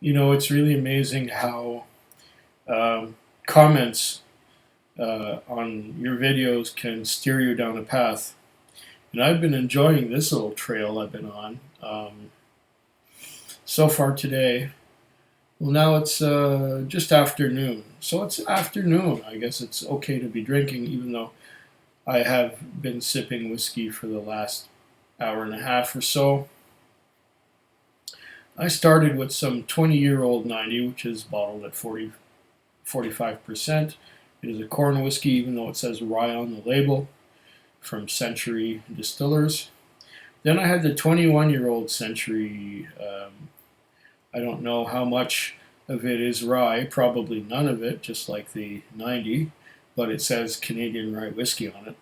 It's really amazing how comments on your videos can steer you down a path. And I've been enjoying this little trail I've been on so far today. Well, now it's just afternoon. So it's afternoon. I guess it's okay to be drinking, even though I have been sipping whiskey for the last hour and a half or so. I started with some 20-year-old 90, which is bottled at 45%. It is a corn whiskey, even though it says rye on the label, from Century Distillers. Then I had the 21-year-old Century. I don't know how much of it is rye, probably none of it, just like the 90, but it says Canadian rye whiskey on it.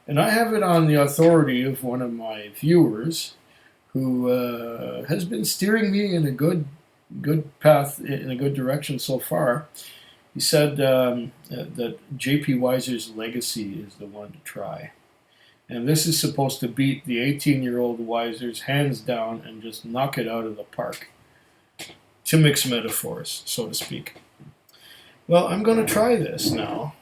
And I have it on the authority of one of my viewers who has been steering me in a good path, in a good direction so far. He said that J.P.Wiser's Legacy is the one to try. And this is supposed to beat the 18-year-old Wisers hands down and just knock it out of the park, to mix metaphors, so to speak. Well, I'm going to try this now.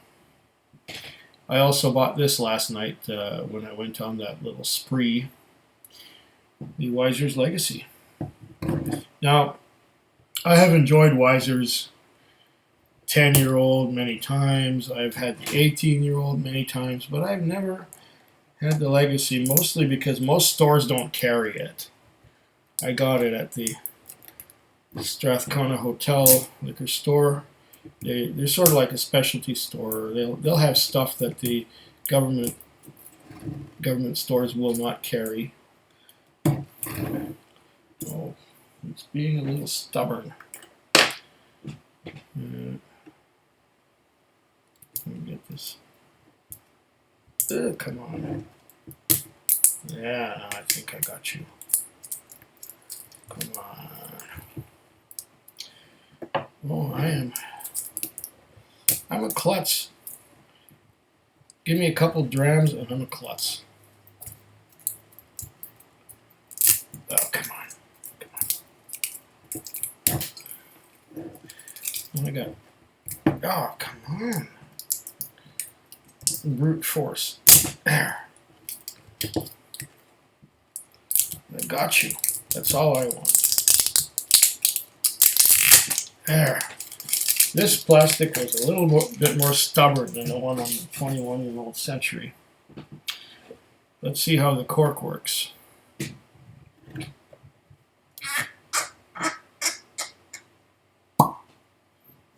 I also bought this last night when I went on that little spree. The Wiser's Legacy. Now, I have enjoyed Wiser's 10-year-old many times. I've had the 18-year-old many times, but I've never had the Legacy, mostly because most stores don't carry it. I got it at the Strathcona Hotel liquor store. They're sort of like a specialty store. They'll have stuff that the government stores will not carry. Oh, it's being a little stubborn. Let me get this. Come on. Yeah, I think I got you. Come on. Oh, I'm a klutz. Give me a couple drams and I'm a klutz. Oh, come on. What I got? Oh, come on. Brute force. There. I got you. That's all I want. There. This plastic was a little bit more stubborn than the one on the 21-year-old Century. Let's see how the cork works.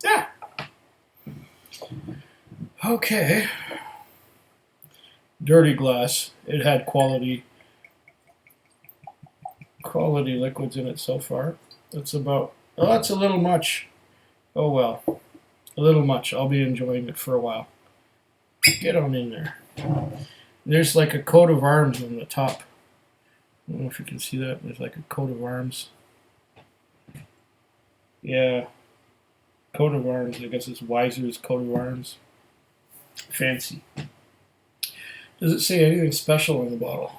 Yeah. Okay. Dirty glass. It had quality liquids in it so far. That's about. Oh, that's a little much. Oh well, a little much. I'll be enjoying it for a while. Get on in there. There's like a coat of arms on the top. I don't know if you can see that. There's like a coat of arms. Yeah, coat of arms. I guess it's Wiser's coat of arms. Fancy. Does it say anything special on the bottle?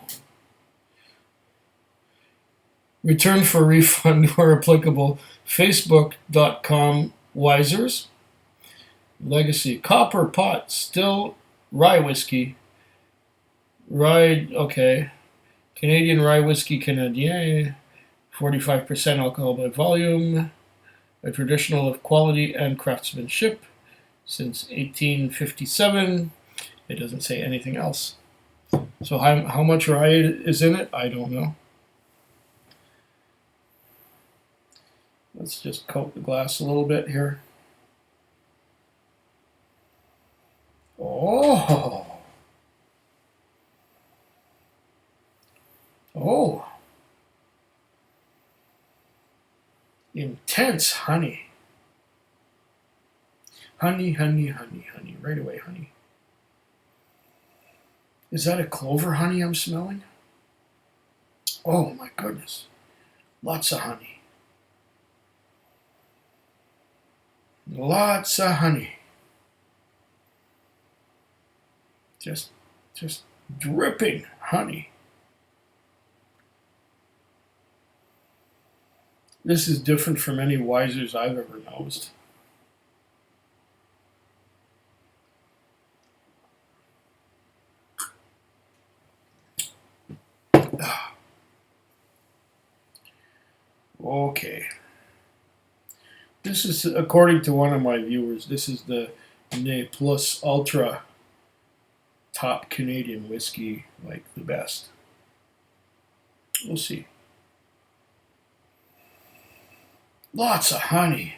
Return for refund where applicable. Facebook.com Wisers. Legacy. Copper pot. Still rye whiskey. Rye, okay. Canadian rye whiskey Canadien. 45% alcohol by volume. A traditional of quality and craftsmanship since 1857. It doesn't say anything else. So how much rye is in it? I don't know. Let's just coat the glass a little bit here. Oh. Oh. Intense honey. Honey, honey, honey, honey. Right away, honey. Is that a clover honey I'm smelling? Oh my goodness. Lots of honey. Lots of honey. Just dripping honey. This is different from any Wisers I've ever nosed. Okay. This is, according to one of my viewers, this is the Ne Plus Ultra top Canadian whiskey, like the best. We'll see. Lots of honey.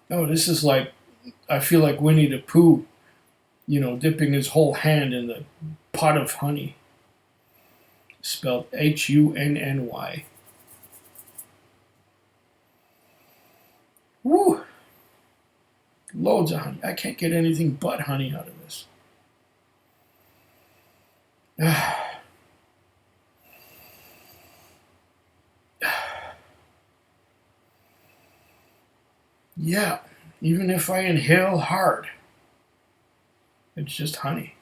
Oh, this is like, I feel like Winnie the Pooh, dipping his whole hand in the pot of honey. Spelled Hunny. Woo! Loads of honey. I can't get anything but honey out of this. Yeah, even if I inhale hard, it's just honey.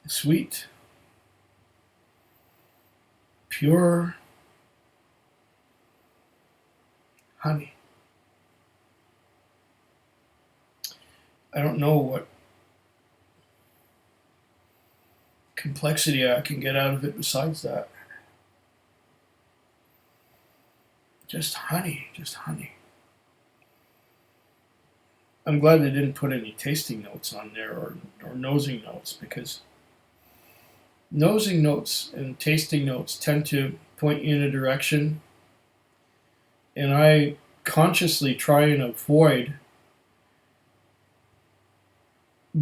Sweet. Pure honey. I don't know what complexity I can get out of it besides that. Just honey, just honey. I'm glad they didn't put any tasting notes on there or nosing notes, because nosing notes and tasting notes tend to point you in a direction, and I consciously try and avoid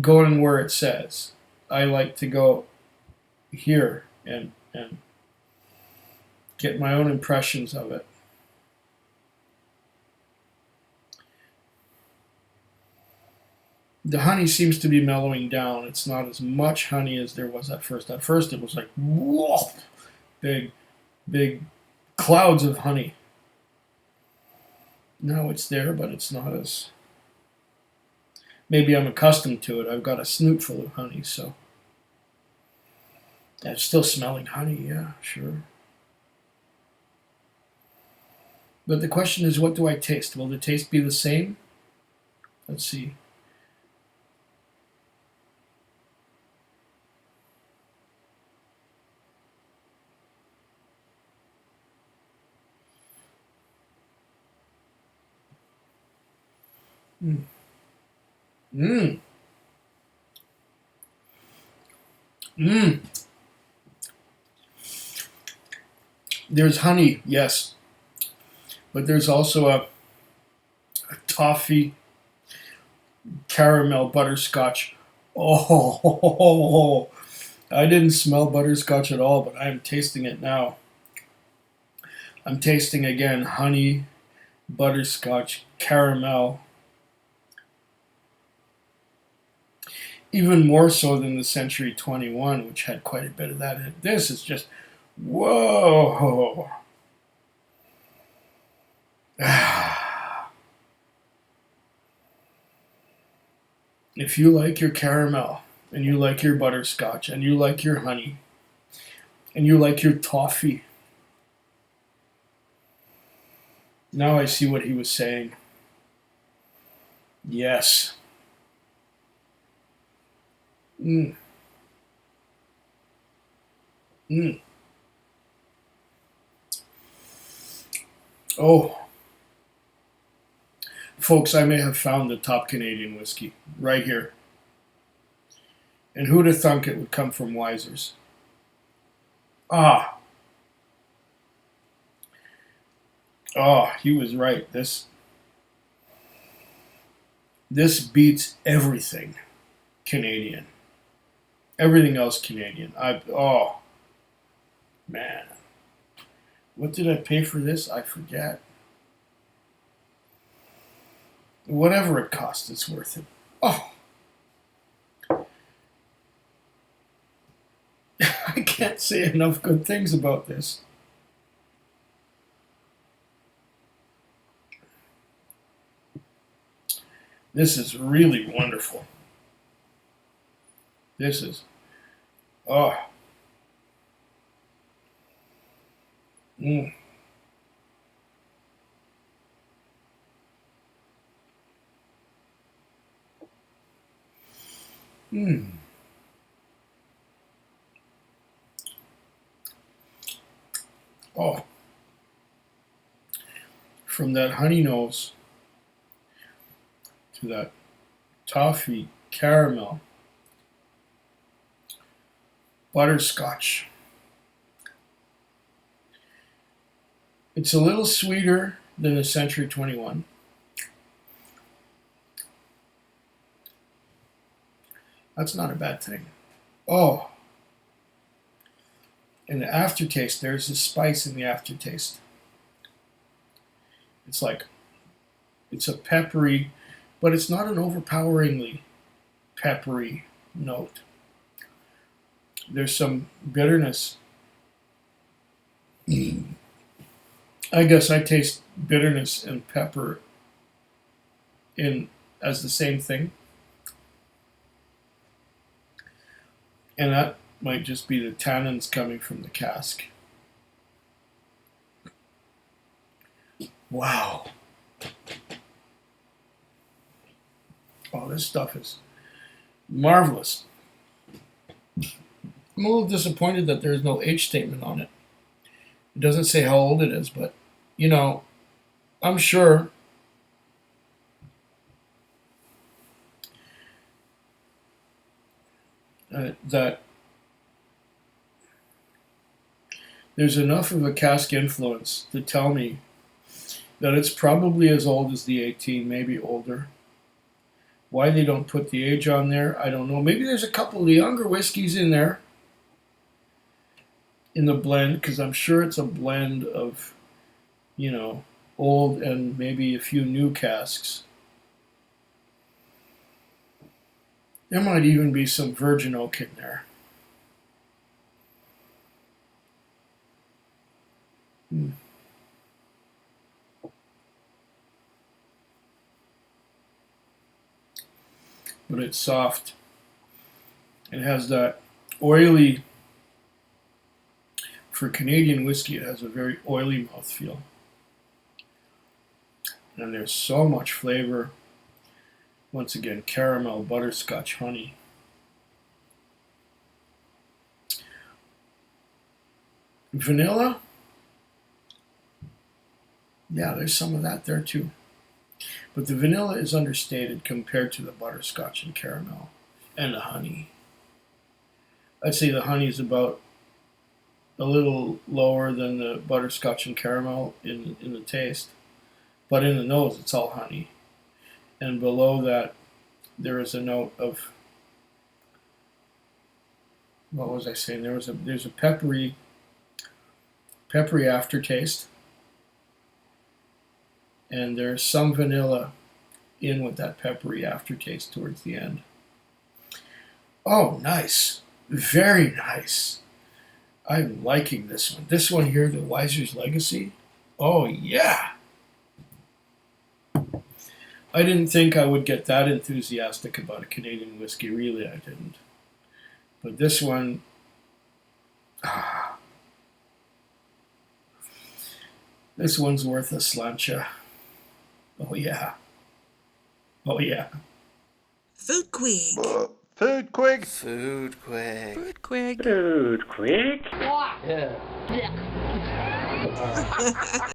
going where it says. I like to go here and get my own impressions of it. The honey seems to be mellowing down. It's not as much honey as there was at first. At first it was like, whoa, big clouds of honey. Now it's there, but it's not as... Maybe I'm accustomed to it. I've got a snoot full of honey, so... I'm still smelling honey, yeah, sure. But the question is, what do I taste? Will the taste be the same? Let's see. Mm. Mmm. Mmm. There's honey, yes. But there's also a toffee, caramel, butterscotch. Oh, I didn't smell butterscotch at all, but I'm tasting it now. I'm tasting again honey, butterscotch, caramel. Even more so than the Century 21, which had quite a bit of that in it. This is just, whoa. If you like your caramel, and you like your butterscotch, and you like your honey, and you like your toffee, now I see what he was saying. Yes. Mm. Mm. Oh. Folks, I may have found the top Canadian whiskey right here. And who'd have thunk it would come from Wisers? Ah. Oh, he was right. This beats everything Canadian. Everything else Canadian. Oh, man. What did I pay for this? I forget. Whatever it cost, it's worth it. Oh. I can't say enough good things about this. This is really wonderful. This is, oh. Mm. Mm. Oh, from that honey nose to that toffee, caramel, butterscotch. It's a little sweeter than the Century 21. That's not a bad thing. Oh, and the aftertaste, there's a spice in the aftertaste. It's like, it's a peppery, but it's not an overpoweringly peppery note. There's some bitterness. I guess I taste bitterness and pepper in as the same thing. And that might just be the tannins coming from the cask. Wow. Oh, this stuff is marvelous. I'm a little disappointed that there's no age statement on it. It doesn't say how old it is, but, you know, I'm sure that there's enough of a cask influence to tell me that it's probably as old as the 18, maybe older. Why they don't put the age on there, I don't know. Maybe there's a couple of the younger whiskeys in there in the blend, because I'm sure it's a blend of, you know, old and maybe a few new casks. There might even be some virgin oak in there. But it's soft. It has that oily, for Canadian whiskey, it has a very oily mouthfeel. And there's so much flavor. Once again, caramel, butterscotch, honey. Vanilla? Yeah, there's some of that there too. But the vanilla is understated compared to the butterscotch and caramel and the honey. I'd say the honey is about a little lower than the butterscotch and caramel in the taste. But in the nose, it's all honey. And below that, there is a note of, what was I saying? There's a peppery aftertaste, and there's some vanilla in with that peppery aftertaste towards the end. Oh, nice. Very nice. I'm liking this one. This one here, the Wiser's Legacy. Oh, yeah. I didn't think I would get that enthusiastic about a Canadian whiskey. Really, I didn't. But this one, this one's worth a slancha. Oh, yeah. Oh, yeah. Food Quig. Food Quig. Food quick. Food Quig. Food quick. Yeah.